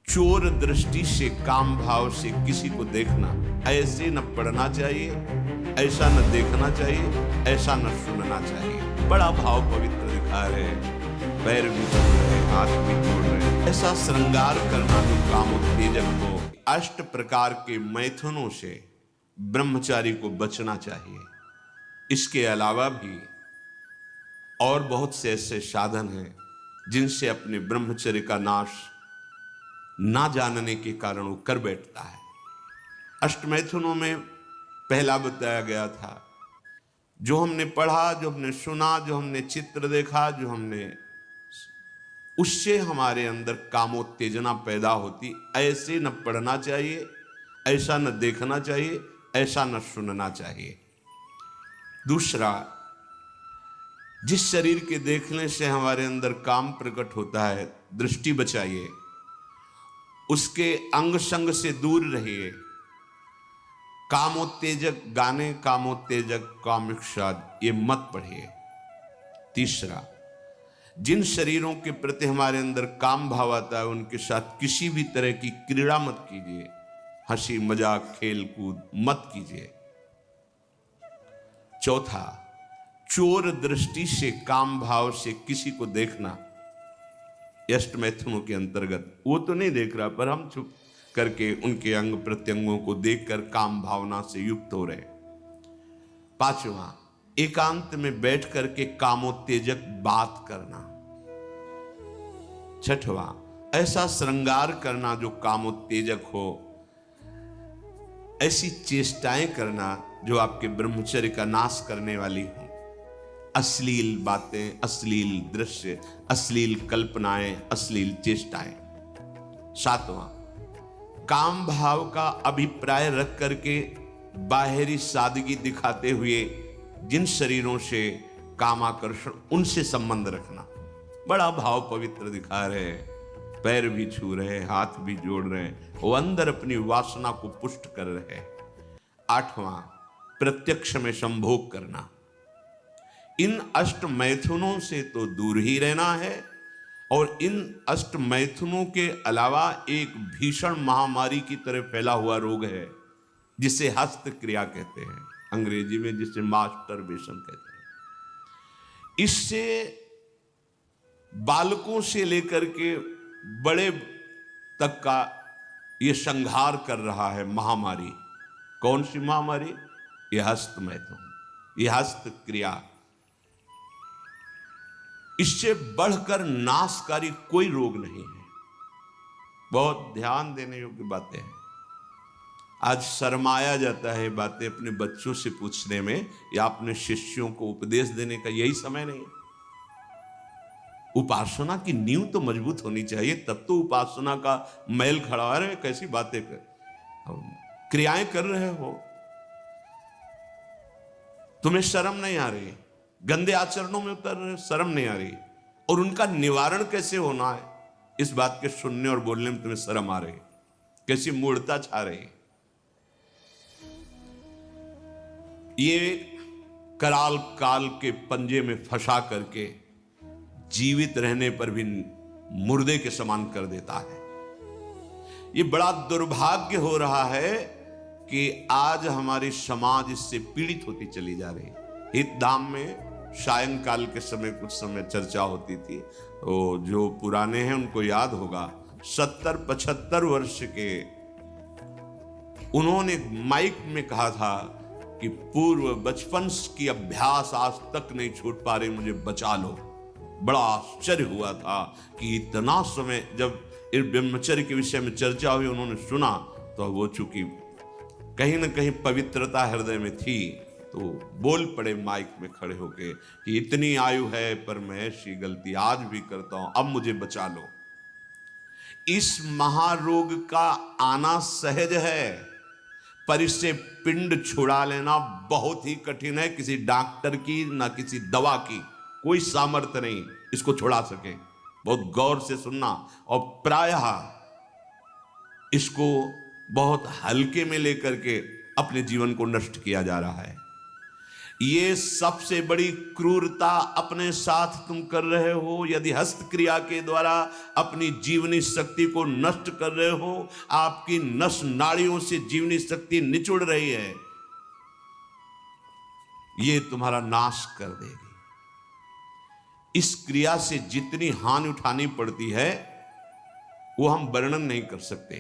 चोर दृष्टि से काम भाव से किसी को देखना, ऐसे न पढ़ना चाहिए, ऐसा न देखना चाहिए, ऐसा न सुनना चाहिए। बड़ा भाव पवित्र दिखा रहे, पैर भी जोड़ रहे, हाथ भी जोड़ रहे। ऐसा श्रृंगार करना जो कामोत्तेजक हो। 8 प्रकार के मैथुनों से ब्रह्मचारी को बचना चाहिए। इसके अलावा भी और बहुत से ऐसे साधन हैं जिनसे अपने ब्रह्मचर्य का नाश ना जानने के कारण वो कर बैठता है। अष्टमैथुनों में पहला बताया गया था, जो हमने पढ़ा, जो हमने सुना, जो हमने चित्र देखा, जो हमने, उससे हमारे अंदर कामोत्तेजना पैदा होती। ऐसे न पढ़ना चाहिए, ऐसा न देखना चाहिए, ऐसा न सुनना चाहिए। दूसरा, जिस शरीर के देखने से हमारे अंदर काम प्रकट होता है, दृष्टि बचाइए, उसके अंग संग से दूर रहिए। कामोत्तेजक गाने, कामोत्तेजक कामिक्षाद ये मत पढ़िए। तीसरा, जिन शरीरों के प्रति हमारे अंदर काम भाव आता है उनके साथ किसी भी तरह की क्रीड़ा मत कीजिए, हंसी मजाक खेल कूद मत कीजिए। चौथा, चोर दृष्टि से काम भाव से किसी को देखना, अष्टमैथुनों के अंतर्गत। वो तो नहीं देख रहा, पर हम चुप करके उनके अंग प्रत्यंगों को देखकर काम भावना से युक्त हो रहे। पांचवा, एकांत में बैठ करके कामोत्तेजक बात करना। छठवां, ऐसा श्रृंगार करना जो कामोत्तेजक हो, ऐसी चेष्टाएं करना जो आपके ब्रह्मचर्य का नाश करने वाली हो। अश्लील बातें, अश्लील दृश्य, अश्लील कल्पनाएं, अश्लील चेष्टाएं। सातवां, काम भाव का अभिप्राय रख करके बाहरी सादगी दिखाते हुए जिन शरीरों से कामाकर्षण, उनसे संबंध रखना। बड़ा भाव पवित्र दिखा रहे, पैर भी छू रहे, हाथ भी जोड़ रहे, वो अंदर अपनी वासना को पुष्ट कर रहे। आठवां, प्रत्यक्ष में संभोग करना। इन अष्ट मैथुनों से तो दूर ही रहना है। और इन अष्ट मैथुनों के अलावा एक भीषण महामारी की तरह फैला हुआ रोग है जिसे हस्त क्रिया कहते हैं, अंग्रेजी में जिसे मास्टरबेशन कहते हैं। इससे बालकों से लेकर के बड़े तक का ये संहार कर रहा है महामारी। कौन सी महामारी? ये हस्त मैथुन, ये हस्त क्रिया। इससे बढ़कर नाशकारी कोई रोग नहीं है। बहुत ध्यान देने योग्य बातें हैं। आज शर्माया जाता है बातें अपने बच्चों से पूछने में, या अपने शिष्यों को उपदेश देने का यही समय नहीं है। उपासना की नींव तो मजबूत होनी चाहिए, तब तो उपासना का मैल खड़ा रहे। कैसी बातें क्रियाएं कर रहे हो, तुम्हें शर्म नहीं आ रही, गंदे आचरणों में उतर रहे, शर्म नहीं आ रही, और उनका निवारण कैसे होना है, इस बात के सुनने और बोलने में तुम्हें शर्म आ रही, कैसी मूढ़ता छा रही। ये कराल काल के पंजे में फंसा करके जीवित रहने पर भी मुर्दे के समान कर देता है। ये बड़ा दुर्भाग्य हो रहा है कि आज हमारी समाज इससे पीड़ित होती चली जा रही। हितधाम में सायंकाल के समय कुछ समय चर्चा होती थी, तो जो पुराने हैं उनको याद होगा, 70-75 वर्ष के उन्होंने माइक में कहा था कि पूर्व बचपन की अभ्यास आज तक नहीं छूट पा रही, मुझे बचा लो। बड़ा आश्चर्य हुआ था कि इतना समय जब इस ब्रह्मचर्य के विषय में चर्चा हुई, उन्होंने सुना, तो वो चूंकि कहीं ना कहीं पवित्रता हृदय में थी, तो बोल पड़े माइक में खड़े होके कि इतनी आयु है पर मैं ऐसी गलती आज भी करता हूं, अब मुझे बचा लो। इस महारोग का आना सहज है, पर इससे पिंड छुड़ा लेना बहुत ही कठिन है। किसी डॉक्टर की ना किसी दवा की कोई सामर्थ्य नहीं इसको छुड़ा सके। बहुत गौर से सुनना। और प्रायः इसको बहुत हल्के में लेकर के अपने जीवन को नष्ट किया जा रहा है। ये सबसे बड़ी क्रूरता अपने साथ तुम कर रहे हो। यदि हस्त क्रिया के द्वारा अपनी जीवनी शक्ति को नष्ट कर रहे हो, आपकी नस नाड़ियों से जीवनी शक्ति निचुड़ रही है, ये तुम्हारा नाश कर देगी। इस क्रिया से जितनी हानि उठानी पड़ती है वो हम वर्णन नहीं कर सकते।